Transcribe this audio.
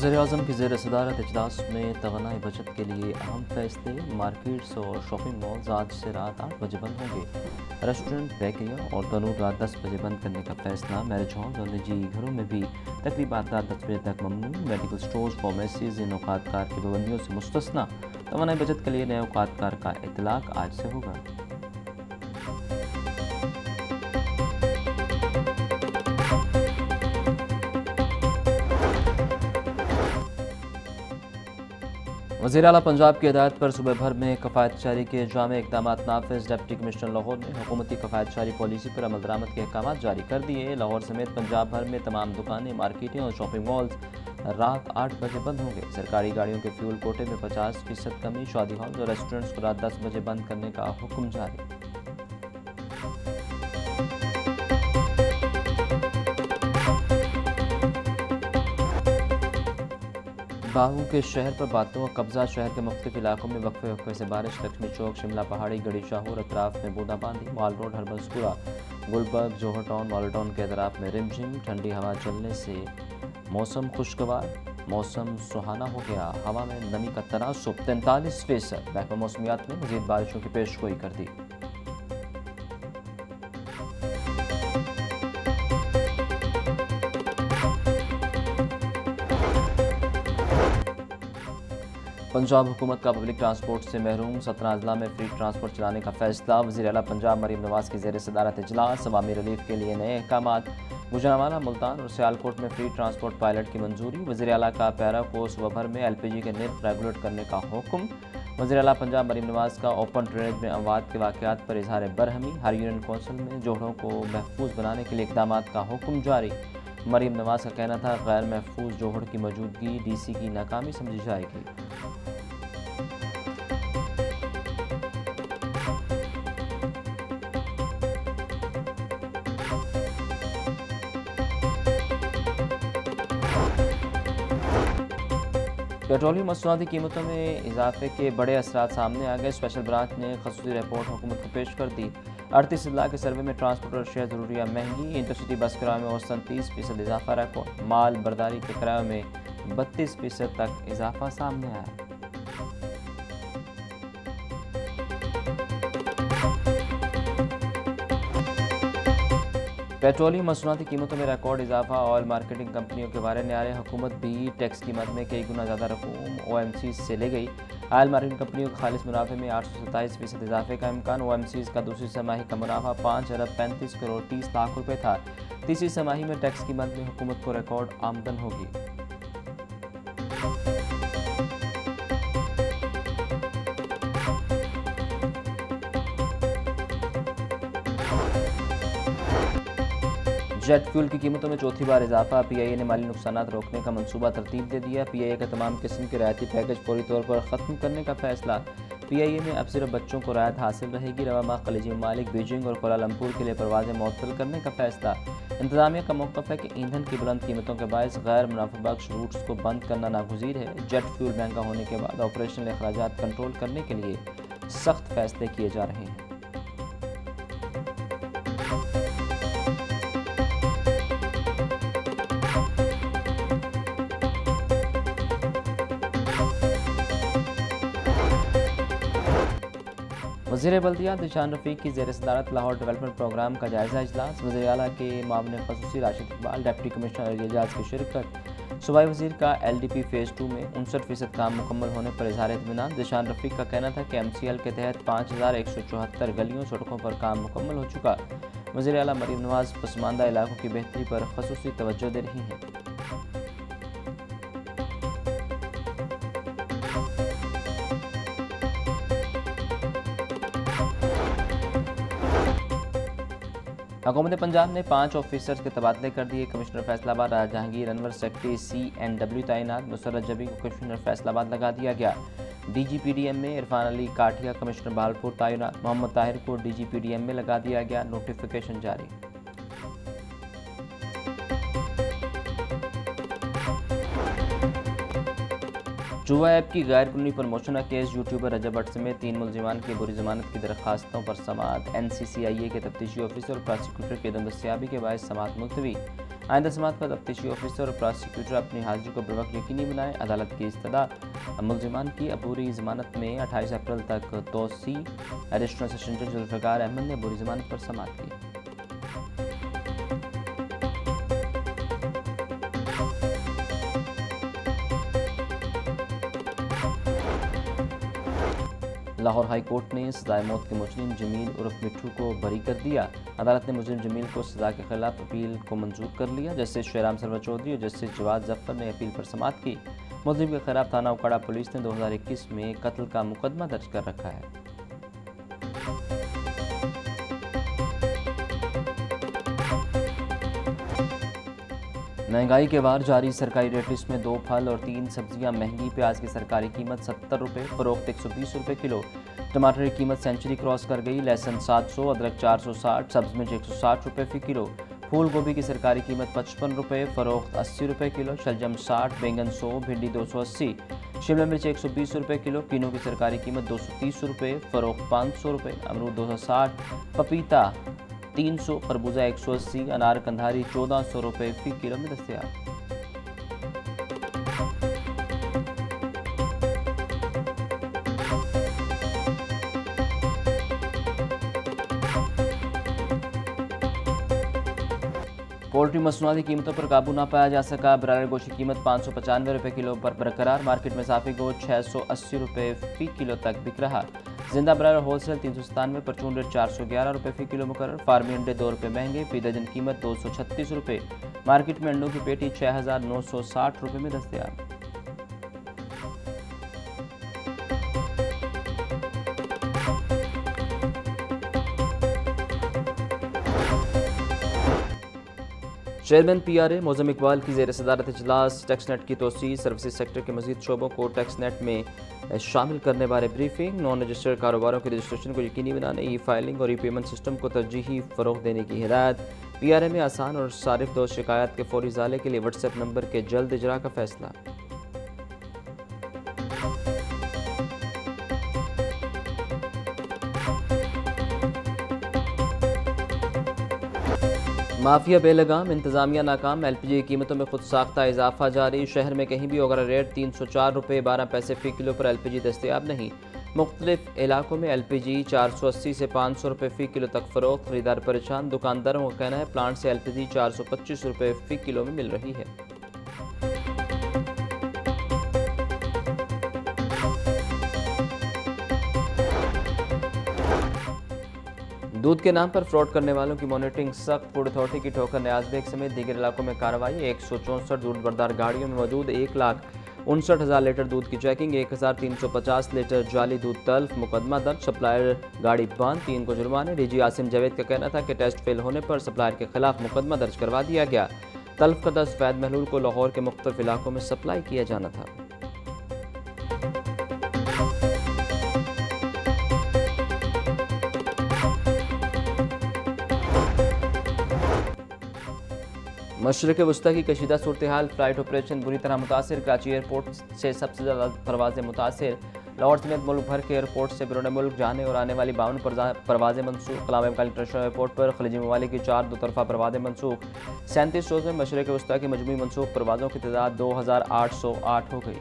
वज़ीर-ए-आज़म की ज़ेर सदारत इजलास में तवानाई बचत के लिए अहम फैसले। मार्केट्स और शॉपिंग मॉल्स आज से रात 8 बजे बंद होंगे। रेस्टोरेंट, बेकरियाँ और तनूर रात 10 बजे बंद करने का फैसला। मैरिज हॉल और निजी घरों में भी तकरीबात रात 10 बजे तक ममनू। मेडिकल स्टोर्स, फार्मेसीज इन औकातकार की पाबंदियों से मुस्तस्ना। तवानाई बचत के लिए नए औकातकार का इतलाक आज से होगा। वज़ीर आला पंजाब की हिदायत पर सूबे भर में कफ़ायत जारी के जामे इक़दाम नाफिज। डिप्टी कमिश्नर लाहौर ने हुकूमती कफ़ायत जारी पॉलिसी पर अमल दरामद के अहकाम जारी कर दिए। लाहौर समेत पंजाब भर में तमाम दुकानें, मार्केटें और शॉपिंग मॉल्स रात 8 बजे बंद होंगे। सरकारी गाड़ियों के फ्यूल कोटे में 50% कमी। शादी हॉल और रेस्टोरेंट्स को रात 10 बजे बंद करने का हुक्म जारी। बाहू के शहर पर बातों का कब्जा। शहर के मुख्तलिफ इलाकों में वक्फे वक्फे से बारिश। लक्ष्मी चौक, शिमला पहाड़ी, गढ़ी शाहूर अतराफ में बूंदाबांदी। माल रोड, हरबंसपुरा, गुलबर्ग, जोहर टाउन, मॉडल टाउन के अतराफ में रिमझिम। ठंडी हवा चलने से मौसम खुशगवार, मौसम सुहाना हो गया। हवा में नमी का तनासुब 43%। महकमा मौसमियात ने मज़ीद बारिशों की पेशगोई कर दी। पंजाब हुकूमत का पब्लिक ट्रांसपोर्ट से महरूम 17 अजला में फ्री ट्रांसपोर्ट चलाने का फैसला। वज़ीर आला पंजाब मरीम नवाज की ज़ेर सदारत इजलास। अवामी रिलीफ के लिए नए अहकाम। गुजरांवाला, मुल्तान और सियालकोट में फ्री ट्रांसपोर्ट पायलट की मंजूरी। वज़ीर आला का पैरा को सूबा भर में LPG के निर्ख रेगुलेट करने का हुक्म। वज़ीर आला पंजाब मरीम नवाज का ओपन ड्रेनेज में अमवात के वाक़यात पर इजहार बरहमी। हर यूनियन कौंसिल में जोड़ों को महफूज बनाने के लिए इक़दाम का हुक्म जारी। मरीम नवाज का कहना था, गैर महफूज जोहड़ की मौजूदगी DC की नाकामी समझी जाएगी। पेट्रोलियम मसनूआती कीमतों में इजाफे के बड़े असरात सामने आ गए। स्पेशल ब्रांच ने खसूसी रिपोर्ट हुकूमत को पेश कर दी। 38 अजला के सर्वे में ट्रांसपोर्ट और शेयर ज़रूरियाँ महंगी। इंटरसिटी बस किराए में औसतन 30% इजाफा रिकॉर्ड। माल बर्दारी के किराए में 32% तक इजाफा सामने आया। पेट्रोलियम मसनूआती कीमतों में रिकॉर्ड इजाफा। ऑयल मार्केटिंग कंपनियों के बारे न्यारे। हुकूमत भी टैक्स कीमत में कई गुना ज़्यादा रकूम OMCs से ले गई। ऑयल मार्केटिंग कंपनियों के खालिस मुनाफे में 827% इजाफे का इम्कान। OMCs का दूसरी तिमाही का मुनाफा 5 अरब 35 करोड़ 30 लाख रुपये था। तीसरी तिमाही में टैक्स कीमत में हुकूमत को रिकॉर्ड आमदन होगी। जेट फ्यूल की कीमतों में चौथी बार इजाफा। PIA ने माली नुकसानात रोकने का मंसूबा तरतीब दे दिया। PIA का तमाम किस्म के रियायती पैकेज फौरी तौर पर ख़त्म करने का फैसला। PIA में अब सिर्फ बच्चों को राहत हासिल रहेगी। रवा माह खलीजी ममालिक, बीजिंग और कोलालमपुर के लिए परवाज़ें मुअत्तल करने का फैसला। इंतज़ामिया का मौक़िफ़ है कि ईंधन की बुलंद कीमतों के बायस गैर मुनाफ़ाबख्श रूट्स को बंद करना नागुज़ीर है। जेट फ्यूल महंगा होने के बाद ऑपरेशनल अखराजात कंट्रोल करने के लिए सख्त फैसले किए जा रहे हैं। वज़ीर बल्दियात दिशान रफ़ीक की ज़ेर सदारत लाहौर डेवलपमेंट प्रोग्राम का जायज़ा इजलास। वज़ीर आला के मामले खसूसी राशिद इकबाल, डिप्टी कमिश्नर एजाज की शिरकत। सूबाई वज़ीर का LDP फ़ेज़ 2 में 59% काम मुकम्मल होने पर इज़हार इत्मीनान। दिशान रफ़ीक का कहना था कि MCL के तहत 5174 गलियों सड़कों पर काम मुकम्मल हो चुका। वज़ीर आला मरीम नवाज पसमानदा इलाकों की बेहतरी पर खसूसी तवज्जो दे रही हैं। हुकूमत पंजाब ने 5 ऑफिसर्स के तबादले कर दिए। कमिश्नर फैसलाबाद राजा जहांगीर अनवर, सेक्रेटरी CNW तैनात। मुसर्रत जबी को कमिश्नर फैसलाबाद लगा दिया गया। DGPDM में इरफान अली काठिया कमिश्नर बहालपुर तैनात। मोहम्मद ताहिर को DGPDM में लगा दिया गया। नोटिफिकेशन जारी। जुआ ऐप की गैर कानूनी प्रमोशन का केस। यूट्यूबर रजब भट्ट समेत 3 मुलजिमान की बुरी जमानत की दरखास्तों पर समाअत। NCCIA के तफ्तीशी ऑफिसर और प्रोसिक्यूटर की दम दस्तियाबी के बायस समाअत मुलतवी। आइंदा समात पर तफ्तीशी ऑफिसर और प्रोसिक्यूटर अपनी हाजिरी को बरवक्त यकीनी बनाएं। अदालत की इस्तदा मुलजिमान की अबूरी जमानत में 28 अप्रैल तक तोसी। एडिशनल सेशन जज जुल्फ़िकार अहमद ने अबूरी जमानत पर समात की। लाहौर हाई कोर्ट ने सजाए मौत के मुजरिम जमील उर्फ मिट्ठू को बरी कर दिया। अदालत ने मुजरिम जमील को सजा के खिलाफ अपील को मंजूर कर लिया। जस्टिस शेराम सरवर चौधरी और जस्टिस जवाद जफर ने अपील पर समात की। मुजरिम के खिलाफ थाना उकाड़ा पुलिस ने 2021 में कत्ल का मुकदमा दर्ज कर रखा है। महंगाई के वार जारी। सरकारी रेट लिस्ट में 2 फल और 3 सब्जियां महंगी। प्याज की सरकारी कीमत 70 रुपये, फरोख्त 120 रुपये किलो। टमाटर की कीमत सेंचुरी क्रॉस कर गई। लहसुन 700, अदरक 460, सब्ज मिर्च 160 रुपये फी किलो। फूल गोभी की सरकारी कीमत 55 रुपये, फरोख्त 80 रुपये किलो। शलजम 60, बैंगन 100, भिंडी 280, शिमला मिर्च 120 रुपये किलो। किनो की सरकारी कीमत 230 रुपये, फरोख्त 500 रुपये। अमरूद 260, पपीता 300, खरबूजा 180, अनार कंधारी 1400 रुपये फी किलो में दस्तयाब। पोल्ट्री मसनूआती कीमतों पर काबू ना पाया जा सका। ब्रायलर गोश्त की कीमत 595 रुपये किलो पर बरकरार। मार्केट में साफी गोश्त 680 रुपये फी किलो तक बिक रहा। जिंदा ब्रायलर होलसेल 397, परचून रेट 411 रुपये फी किलो मुकर्रर। फार्मी अंडे 2 रुपये महंगे, फी दर्जन कीमत 236 रुपये। मार्केट में अंडों की पेटी 6960 रुपये में दस्तयाब। चेयरमैन PRA मौजम इकबाल की ज़ेर सदारत इजलास। टैक्सनेट की तोसी, सर्विसेज सेक्टर के मज़ीद शोबों को टैक्सनेट में शामिल करने बारे ब्रीफिंग। नॉन रजिस्टर्ड कारोबारों के रजिस्ट्रेशन को यकीनी बनाने, ई फाइलिंग और ई पेमेंट सिस्टम को तरजीही फ़रोग़ देने की हिदायत। PRA में आसान और सारिफ दोस्त शिकायत के फौरी इज़ाले के लिए व्हाट्सएप नंबर के जल्द इजरा का फैसला। माफिया बेलगाम, इंतजामिया नाकाम। LPG की कीमतों में खुद साख्ता इजाफा जारी। शहर में कहीं भी ओगरा रेट 304 रुपये 12 पैसे फी किलो पर LPG दस्तयाब नहीं। मुख्तलिफ इलाकों में LPG 480 से 500 रुपये फी किलो तक फरोख्त। खरीदार परेशान। दुकानदारों का कहना है प्लांट से LPG 425 रुपये फी किलो में मिल रही है। दूध के नाम पर फ्रॉड करने वालों की मॉनिटरिंग सख्त। फूड अथॉरिटी की ठोकर न्याज़बेग समेत दीगर इलाकों में कार्रवाई। 164 दूध बरदार गाड़ियों में मौजूद 1,59,000 लीटर दूध की चेकिंग। 1350 लीटर जाली दूध तल्फ। मुकदमा दर्ज। सप्लायर गाड़ी बंद, 3 को जुर्माने। DG आसिम जावेद का कहना था कि टेस्ट फेल होने पर सप्लायर के खिलाफ मुकदमा दर्ज करवा दिया गया। तल्फ करदा सफेद महलूल को लाहौर के मुख्तलिफ इलाकों में सप्लाई किया जाना था। मशरक़ वस्ता की कशीदा सूरत हाल। फ्लाइट ऑपरेशन बुरी तरह मुतासर। कराची एयरपोर्ट से सबसे ज़्यादा परवाज़ें मुतासर। लाहौर समेत मुल्क भर के एयरपोर्ट से बैरून मुल्क जाने और आने वाली 52 परवाज़ें मनसूख। कलाम इकबाल इंटरनेशनल एयरपोर्ट पर खलीजी ममालिक की 4 दोतरफा परवाज़ें मनसूख। 37 रोज़ में मशरक़ वस्ता की मजमूई मनसूख परवाज़ों की तादाद 2808 हो गई।